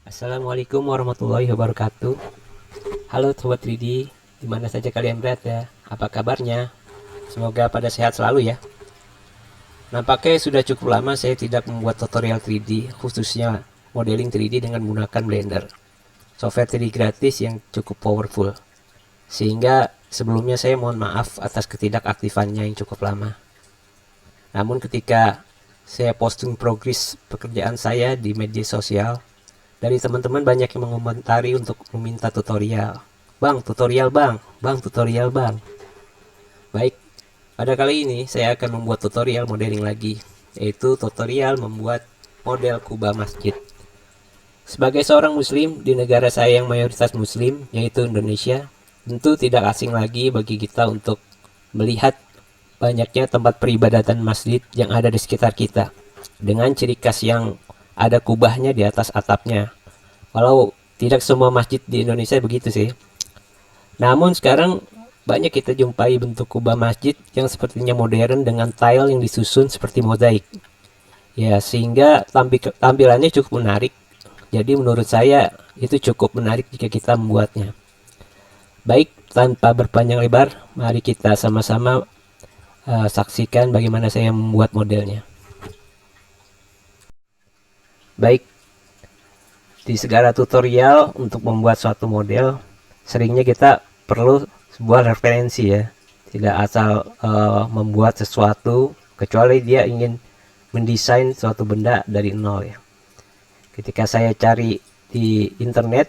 Assalamualaikum warahmatullahi wabarakatuh. Halo Sobat 3D, dimana saja kalian berada, apa kabarnya? Semoga pada sehat selalu ya. Nampaknya sudah cukup lama saya tidak membuat tutorial 3D, khususnya modeling 3D dengan menggunakan Blender. Software 3D gratis yang cukup powerful. Sehingga sebelumnya saya mohon maaf atas ketidakaktifannya yang cukup lama. Namun ketika saya posting progres pekerjaan saya di media sosial, dari teman-teman banyak yang mengomentari untuk meminta tutorial. Bang, tutorial bang, bang, tutorial bang. Baik, pada kali ini saya akan membuat tutorial modeling lagi, yaitu tutorial membuat model kubah masjid. Sebagai seorang muslim di negara saya yang mayoritas muslim, yaitu Indonesia, tentu tidak asing lagi bagi kita untuk melihat banyaknya tempat peribadatan masjid yang ada di sekitar kita, dengan ciri khas yang ada kubahnya di atas atapnya. Walau tidak semua masjid di Indonesia begitu sih. Namun sekarang banyak kita jumpai bentuk kubah masjid yang sepertinya modern dengan tile yang disusun seperti mozaik. Ya, sehingga tampilannya cukup menarik. Jadi menurut saya itu cukup menarik jika kita membuatnya. Baik, tanpa berpanjang lebar, mari kita sama-sama saksikan bagaimana saya membuat modelnya. Baik, di segala tutorial untuk membuat suatu model, seringnya kita perlu sebuah referensi ya. Tidak asal membuat sesuatu kecuali dia ingin mendesain suatu benda dari nol ya. Ketika saya cari di internet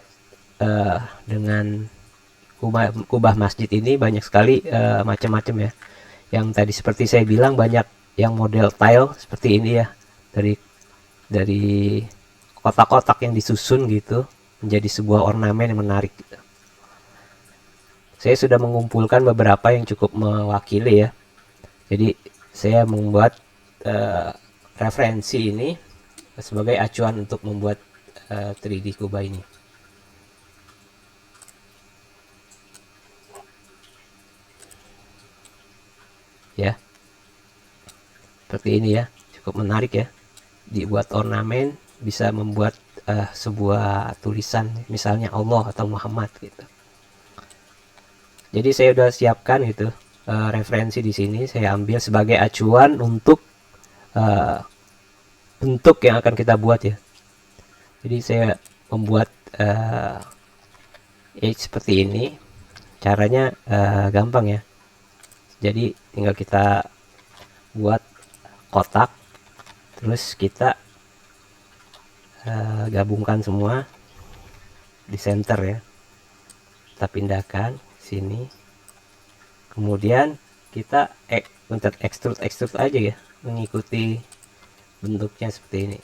dengan kubah masjid ini banyak sekali macam-macam ya. Yang tadi seperti saya bilang banyak yang model tile seperti ini ya, dari kotak-kotak yang disusun gitu menjadi sebuah ornamen yang menarik gitu. Saya sudah mengumpulkan beberapa yang cukup mewakili ya. Jadi saya membuat referensi ini sebagai acuan untuk membuat 3D kubah ini. Ya, seperti ini ya, cukup menarik ya. Dibuat ornamen bisa membuat sebuah tulisan, misalnya Allah atau Muhammad gitu. Jadi saya udah siapkan gitu referensi di sini, saya ambil sebagai acuan untuk uh, bentuk yang akan kita buat ya. Jadi saya membuat seperti ini. Caranya gampang ya. Jadi tinggal kita buat kotak, terus kita gabungkan semua di center ya. Kita pindahkan sini. Kemudian kita extrude aja ya, mengikuti bentuknya seperti ini.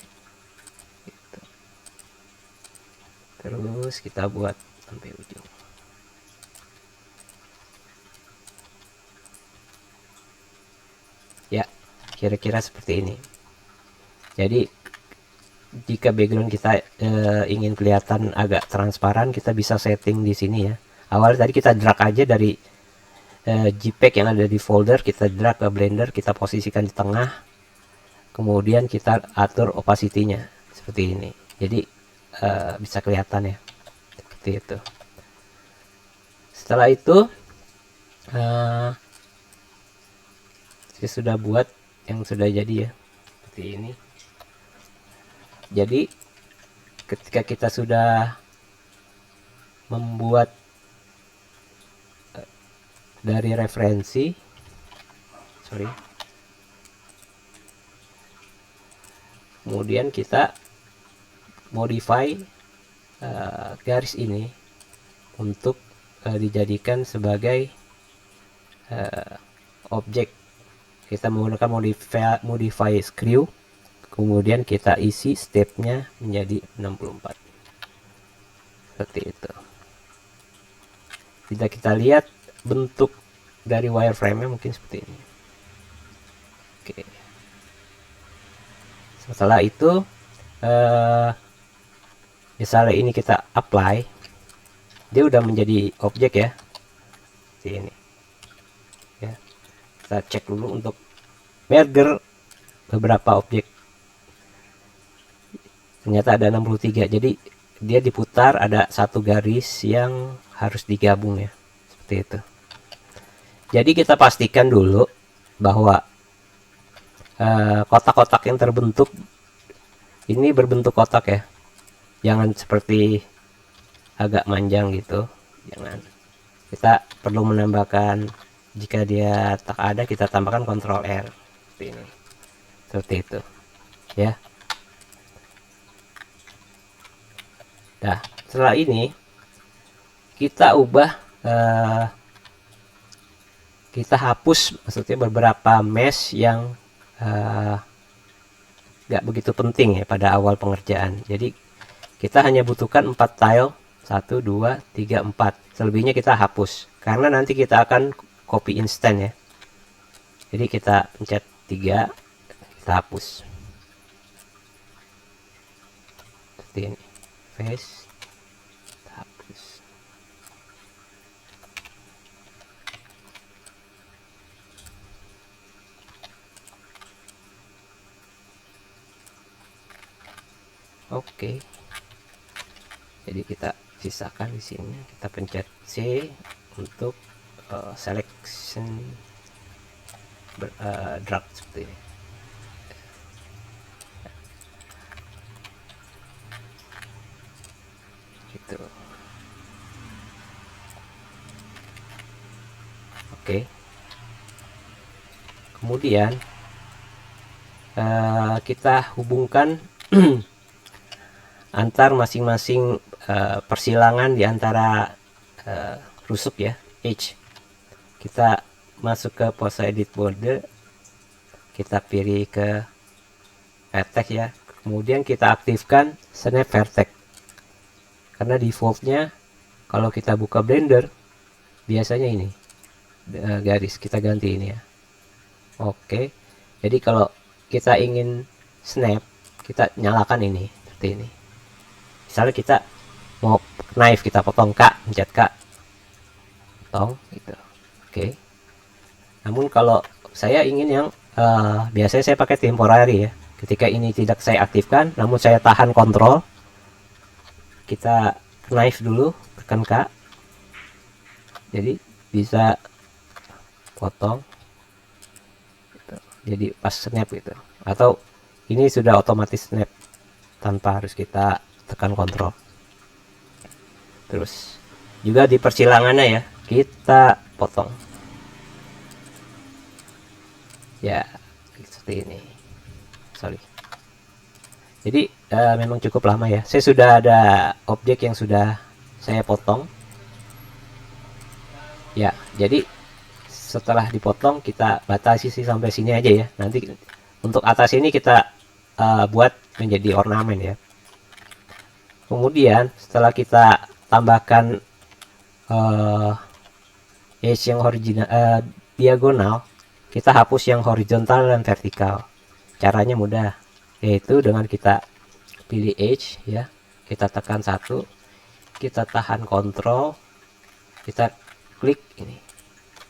Gitu. Terus kita buat sampai ujung. Ya, kira-kira seperti ini. Jadi jika background kita ingin kelihatan agak transparan, kita bisa setting di sini ya. Awal tadi kita drag aja dari JPEG yang ada di folder, kita drag ke Blender, kita posisikan di tengah, kemudian kita atur opacity-nya seperti ini. Jadi bisa kelihatan ya, seperti itu. Setelah itu saya sudah buat yang sudah jadi ya, seperti ini. Jadi ketika kita sudah membuat dari referensi, kemudian kita modify garis ini untuk dijadikan sebagai objek. Kita menggunakan modify screw, kemudian kita isi stepnya menjadi 64 seperti itu. Jika kita lihat bentuk dari wireframe nya mungkin seperti ini. Oke, setelah itu misalnya ini kita apply, dia udah menjadi objek ya, seperti ini ya. Kita cek dulu untuk merger beberapa objek, ternyata ada 63. Jadi dia diputar, ada satu garis yang harus digabung ya, seperti itu. Jadi kita pastikan dulu bahwa kotak-kotak yang terbentuk ini berbentuk kotak ya, jangan seperti agak manjang gitu, jangan. Kita perlu menambahkan, jika dia tak ada kita tambahkan Ctrl R seperti ini, seperti itu ya. Nah, setelah ini kita ubah, kita hapus, maksudnya beberapa mesh yang nggak begitu penting ya pada awal pengerjaan. Jadi kita hanya butuhkan 4 tile, 1 2 3 4, selebihnya kita hapus karena nanti kita akan copy instan ya. Jadi kita pencet 3, kita hapus seperti ini, face, hapus. Oke. Jadi kita sisakan di sini, kita pencet C untuk selection drag seperti ini. Gitu. Oke. Kemudian kita hubungkan antar masing-masing persilangan di antara rusuk ya, edge. Kita masuk ke pose edit border, kita pilih ke vertex ya, kemudian kita aktifkan snap vertex karena defaultnya kalau kita buka Blender biasanya ini garis, kita ganti ini ya. Oke, jadi kalau kita ingin snap, kita nyalakan ini seperti ini. Misalnya kita mau knife, kita potong K, pencet K, potong gitu. Oke. Namun kalau saya ingin yang biasanya saya pakai temporary ya. Ketika ini tidak saya aktifkan, namun saya tahan kontrol, kita knife dulu, tekan K, jadi bisa potong gitu. Jadi pas snap gitu, atau ini sudah otomatis snap tanpa harus kita tekan kontrol. Terus juga di persilangannya ya, kita potong ya seperti ini. Sorry, jadi memang cukup lama ya. Saya sudah ada objek yang sudah saya potong ya. Jadi setelah dipotong kita batasi sih sampai sini aja ya. Nanti untuk atas ini kita buat menjadi ornamen ya. Kemudian setelah kita tambahkan edge yang diagonal, kita hapus yang horizontal dan vertikal. Caranya mudah, yaitu dengan kita pilih edge ya, kita tekan 1, kita tahan kontrol, kita klik ini.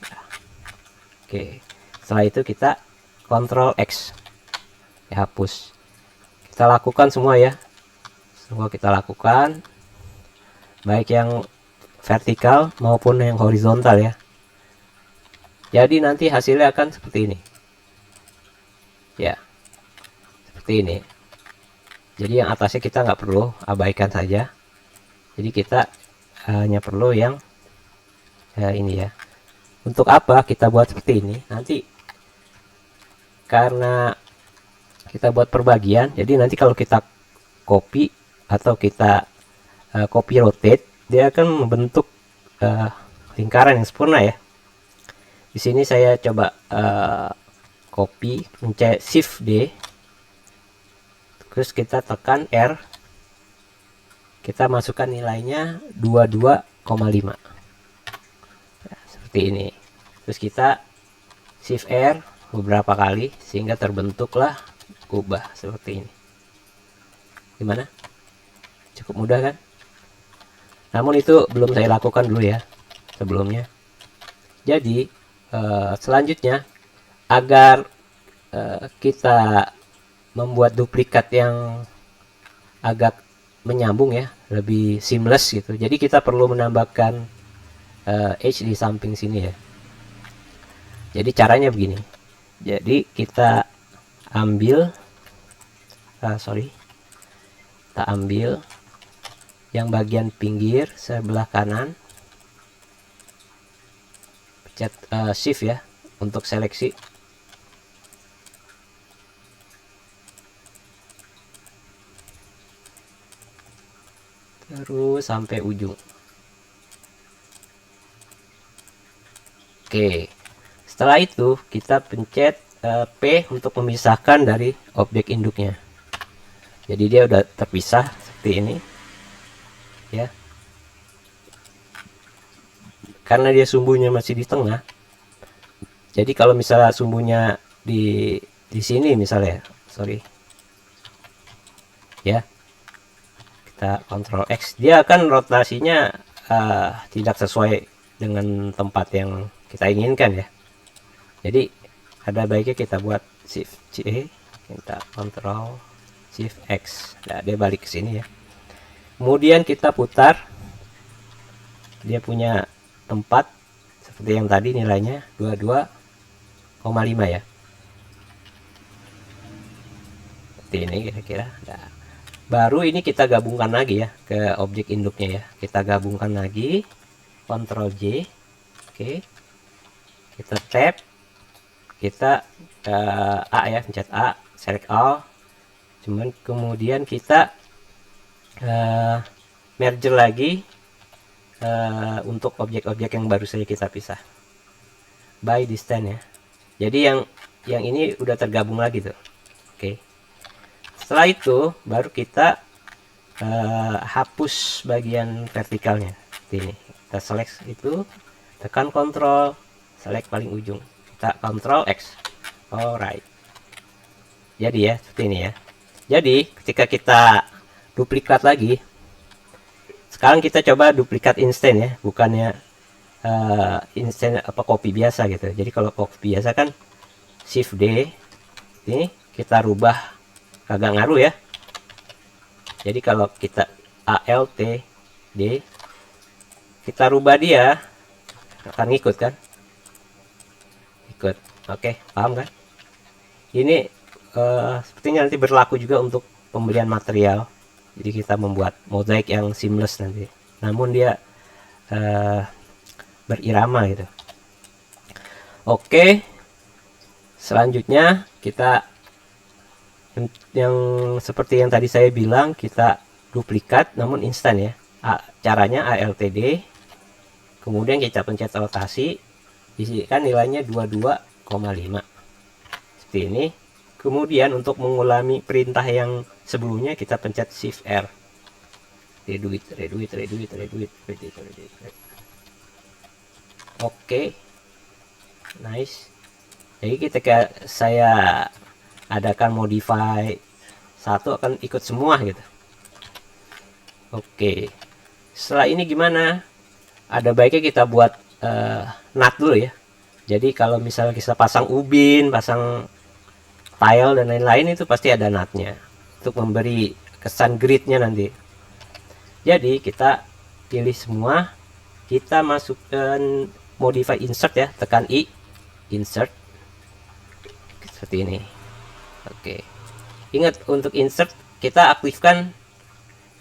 Nah, oke, setelah itu kita kontrol X ya, hapus. Kita lakukan semua ya, semua kita lakukan, baik yang vertikal maupun yang horizontal ya. Jadi nanti hasilnya akan seperti ini ya, seperti ini. Jadi yang atasnya kita nggak perlu, abaikan saja. Jadi kita hanya perlu yang ini ya. Untuk apa kita buat seperti ini? Nanti karena kita buat perbagian, jadi nanti kalau kita copy atau kita copy rotate, dia akan membentuk lingkaran yang sempurna ya. Di sini saya coba copy, pencet Shift D, terus kita tekan R, kita masukkan nilainya 22,5 ya, seperti ini. Terus kita Shift R beberapa kali sehingga terbentuklah kubah seperti ini. Gimana? Cukup mudah kan? Namun itu belum saya lakukan dulu ya sebelumnya. Jadi selanjutnya, agar kita membuat duplikat yang agak menyambung ya, lebih seamless gitu. Jadi kita perlu menambahkan edge di samping sini ya. Jadi caranya begini. Jadi kita ambil kita ambil yang bagian pinggir sebelah kanan, pencet shift ya untuk seleksi. Terus sampai ujung. Oke. Setelah itu kita pencet P untuk memisahkan dari objek induknya. Jadi dia udah terpisah seperti ini. Ya. Karena dia sumbunya masih di tengah. Jadi kalau misalnya sumbunya di sini misalnya, ya, kita Ctrl X, dia akan rotasinya tidak sesuai dengan tempat yang kita inginkan ya. Jadi ada baiknya kita buat Shift C, kita Ctrl Shift X. Nah, dia balik ke sini ya. Kemudian kita putar, dia punya tempat seperti yang tadi, nilainya 22,5 ya. Seperti ini kira-kira. Nah, baru ini kita gabungkan lagi ya ke objek induknya ya. Kita gabungkan lagi, Ctrl J. Oke. Kita tab, kita A ya, pencet A, select all. Cuman kemudian kita merge lagi untuk objek-objek yang baru saja kita pisah by distance ya. Jadi yang ini udah tergabung lagi tuh. Oke. Setelah itu baru kita hapus bagian vertikalnya seperti ini. Kita select itu, tekan Ctrl, select paling ujung, kita Ctrl X. Alright. Jadi ya seperti ini ya. Jadi ketika kita duplikat lagi, sekarang kita coba duplikat instant ya, bukannya instant copy biasa gitu. Jadi kalau copy biasa kan Shift D, ini kita rubah, kagak ngaruh ya. Jadi kalau kita Alt D, kita rubah, dia akan ngikut kan, ikut. Oke, paham kan? Ini sepertinya nanti berlaku juga untuk pembelian material. Jadi kita membuat mozaik yang seamless nanti, namun dia berirama gitu. Oke, selanjutnya kita yang seperti yang tadi saya bilang, kita duplikat namun instan ya. Caranya Alt D, kemudian kita pencet rotasi, isikan nilainya 22,5 seperti ini. Kemudian untuk mengulangi perintah yang sebelumnya kita pencet Shift R. Reduit. Oke. Nice. Jadi ketika saya adakan modify satu, akan ikut semua gitu. Oke. Setelah ini gimana? Ada baiknya kita buat nut dulu ya. Jadi kalau misalnya kita pasang ubin, pasang tile dan lain-lain, itu pasti ada nutnya untuk memberi kesan gridnya nanti. Jadi kita pilih semua, kita masukkan modify insert ya, tekan I, insert seperti ini. Oke, ingat untuk insert kita aktifkan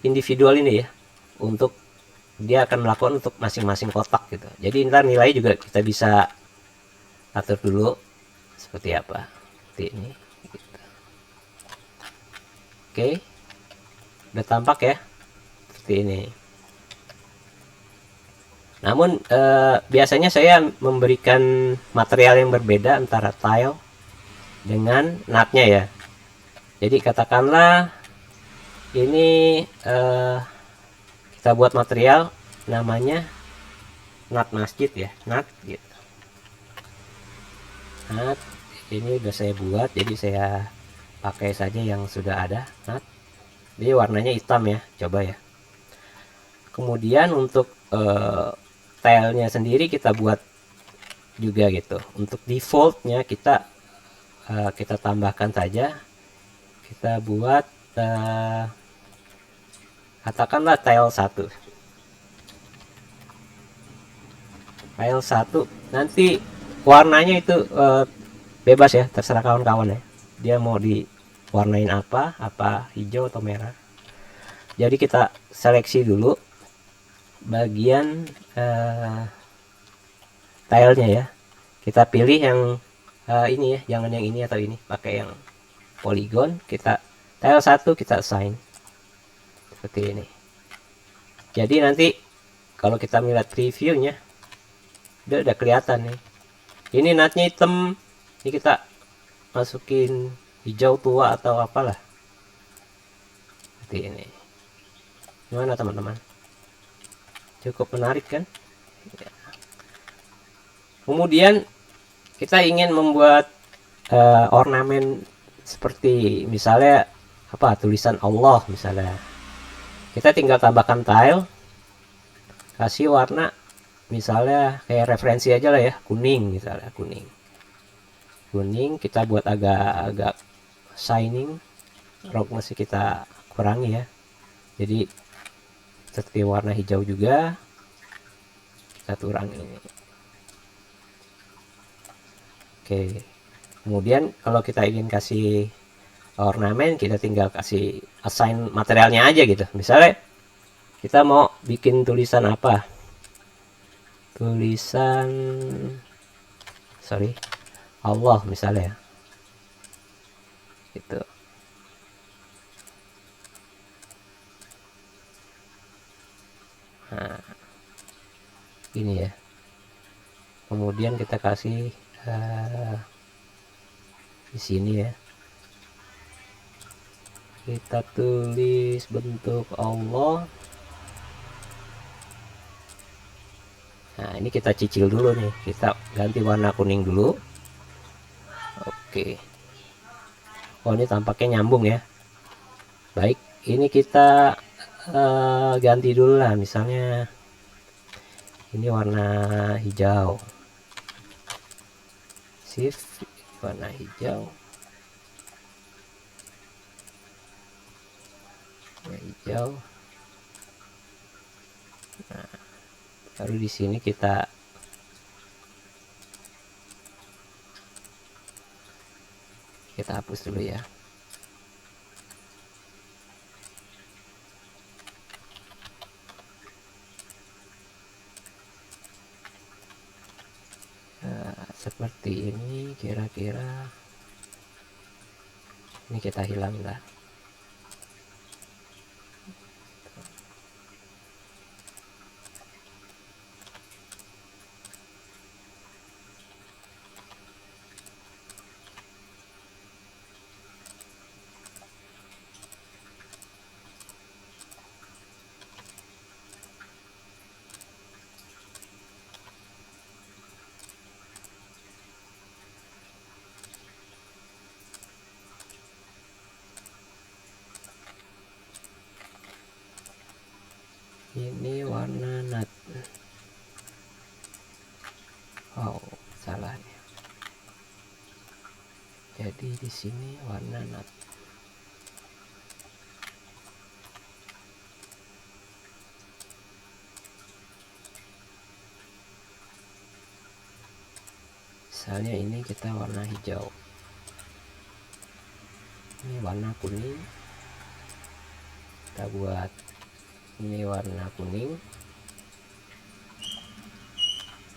individual ini ya, untuk dia akan melakukan untuk masing-masing kotak gitu. Jadi ntar nilai juga kita bisa atur dulu seperti apa, seperti ini gitu. Oke, udah tampak ya seperti ini. Namun biasanya saya memberikan material yang berbeda antara tile dengan nutnya ya. Jadi katakanlah ini kita buat material namanya nut masjid ya, nut gitu. Nut ini udah saya buat, jadi saya pakai saja yang sudah ada nut. Jadi warnanya hitam ya, coba ya. Kemudian untuk tilenya sendiri kita buat juga gitu. Untuk defaultnya kita tambahkan saja, kita buat Katakanlah tile 1 nanti warnanya itu bebas ya, terserah kawan-kawan ya, dia mau diwarnain apa hijau atau merah. Jadi kita seleksi dulu bagian tilenya ya, kita pilih yang ini ya, jangan yang ini atau ini, pakai yang polygon. Kita tile 1 kita assign seperti ini. Jadi nanti kalau kita melihat previewnya udah kelihatan nih, ini nutnya hitam, ini kita masukin hijau tua atau apalah seperti ini. Gimana teman-teman, cukup menarik kan? Kemudian kita ingin membuat ornamen seperti misalnya apa, tulisan Allah misalnya, kita tinggal tambahkan tile, kasih warna misalnya kayak referensi aja lah ya, kuning misalnya, kuning. Kita buat agak shining, roughness kita kurangi ya, jadi seperti warna hijau juga kita kurangi ini. Oke, kemudian kalau kita ingin kasih ornamen, kita tinggal kasih assign materialnya aja gitu. Misalnya kita mau bikin tulisan apa, tulisan Allah misalnya gitu. Nah, ini ya, kemudian kita kasih di sini ya, kita tulis bentuk Allah. Nah, ini kita cicil dulu nih, kita ganti warna kuning dulu. Oke, oh ini tampaknya nyambung ya. Baik, ini kita ganti dulu lah, misalnya ini warna hijau, shift warna hijau, Nah, baru di sini kita hapus dulu ya. Nah, seperti ini kira-kira. Ini kita hilangin lah. Ini warna nut. Oh, salah nih. Jadi di sini warna nut. Misalnya ini kita warna hijau. Ini warna kuning. Kita buat ini warna kuning,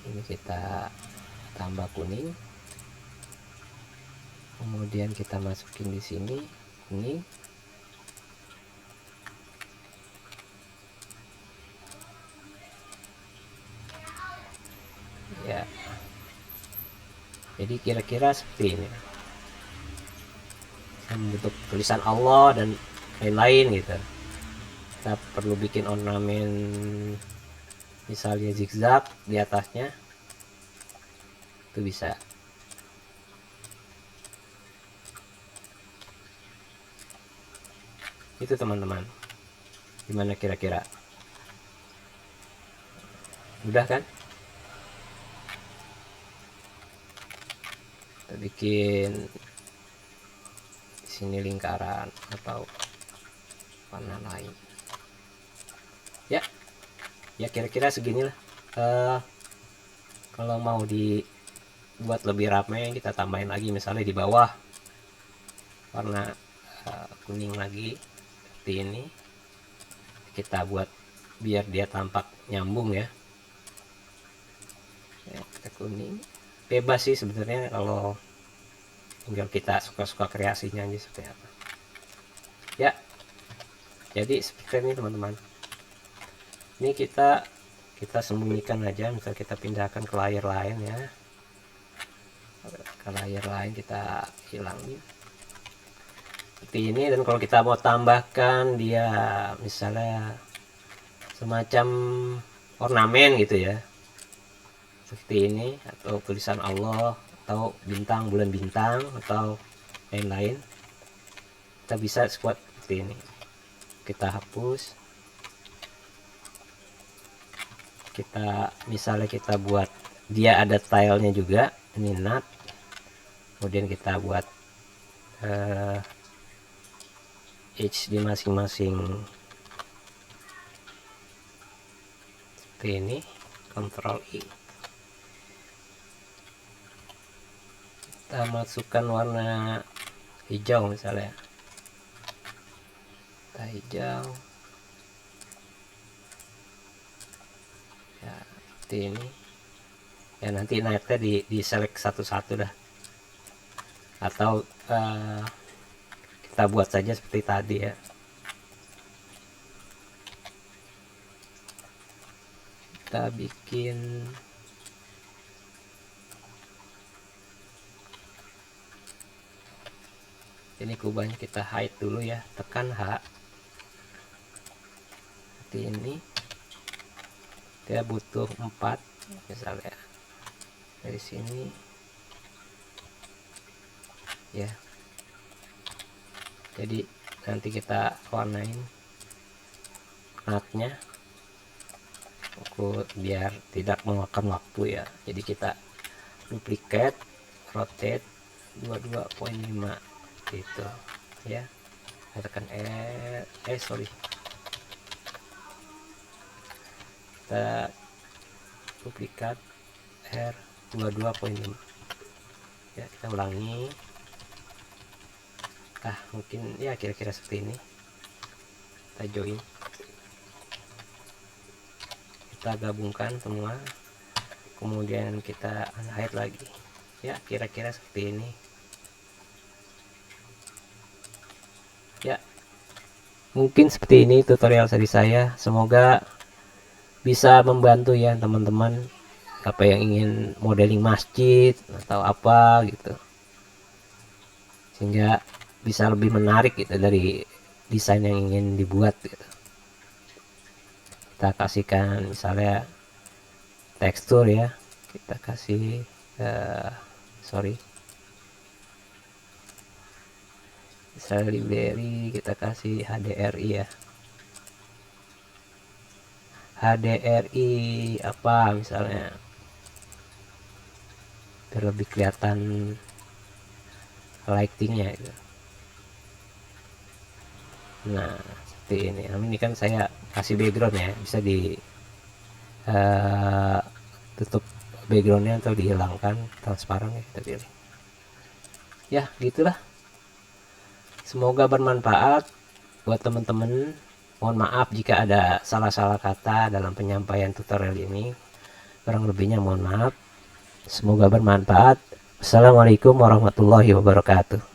ini kita tambah kuning, kemudian kita masukin di sini kuning. Ya, jadi kira-kira seperti ini, bentuk tulisan Allah dan lain-lain gitu. Kita perlu bikin ornamen misalnya zigzag di atasnya, itu bisa. Itu teman-teman, gimana kira-kira, mudah kan? Kita bikin di sini lingkaran atau warna lain. Ya kira-kira seginilah. Kalau mau dibuat lebih ramai, kita tambahin lagi misalnya di bawah warna kuning lagi seperti ini. Kita buat biar dia tampak nyambung ya. Kita kuning, bebas sih sebenarnya, kalau tinggal kita suka-suka kreasinya aja seperti apa ya. Jadi seperti ini teman-teman. Ini kita sembunyikan aja, misal kita pindahkan ke layar lain ya, ke layar lain kita hilangin seperti ini. Dan kalau kita mau tambahkan dia misalnya semacam ornamen gitu ya, seperti ini, atau tulisan Allah atau bintang, bulan bintang atau lain-lain, kita bisa buat seperti ini. Kita hapus, kita misalnya kita buat dia ada tilenya juga, ini nut, kemudian kita buat edge di masing-masing seperti ini, Ctrl I, kita masukkan warna hijau misalnya, kita hijau ya seperti ini ya. Nanti naiknya di select satu-satu dah, atau kita buat saja seperti tadi ya. Kita bikin ini kubahnya, kita hide dulu ya, tekan H seperti ini. Dia butuh 4 misalnya dari sini ya. Jadi nanti kita warnain nutnya biar tidak memakan waktu ya. Jadi kita duplicate, rotate 22.5 gitu ya. Tekan sorry, kita duplikat R 22.5 ya. Kita ulangi, mungkin ya kira-kira seperti ini. Kita join, kita gabungkan semua, kemudian kita hide lagi ya, kira-kira seperti ini ya. Mungkin seperti ini tutorial dari saya, semoga bisa membantu ya teman-teman, apa yang ingin modeling masjid atau apa gitu, sehingga bisa lebih menarik gitu dari desain yang ingin dibuat gitu. Kita kasihkan misalnya tekstur ya, kita kasih misalnya library, kita kasih HDRI ya, HDRI apa misalnya, biar lebih kelihatan lightingnya gitu. Nah seperti ini. Ini kan saya kasih background ya, bisa di tutup backgroundnya atau dihilangkan, transparan ya, kita pilih ya. Gitulah, semoga bermanfaat buat teman-teman. Mohon maaf jika ada salah-salah kata dalam penyampaian tutorial ini, kurang lebihnya mohon maaf. Semoga bermanfaat. Assalamualaikum warahmatullahi wabarakatuh.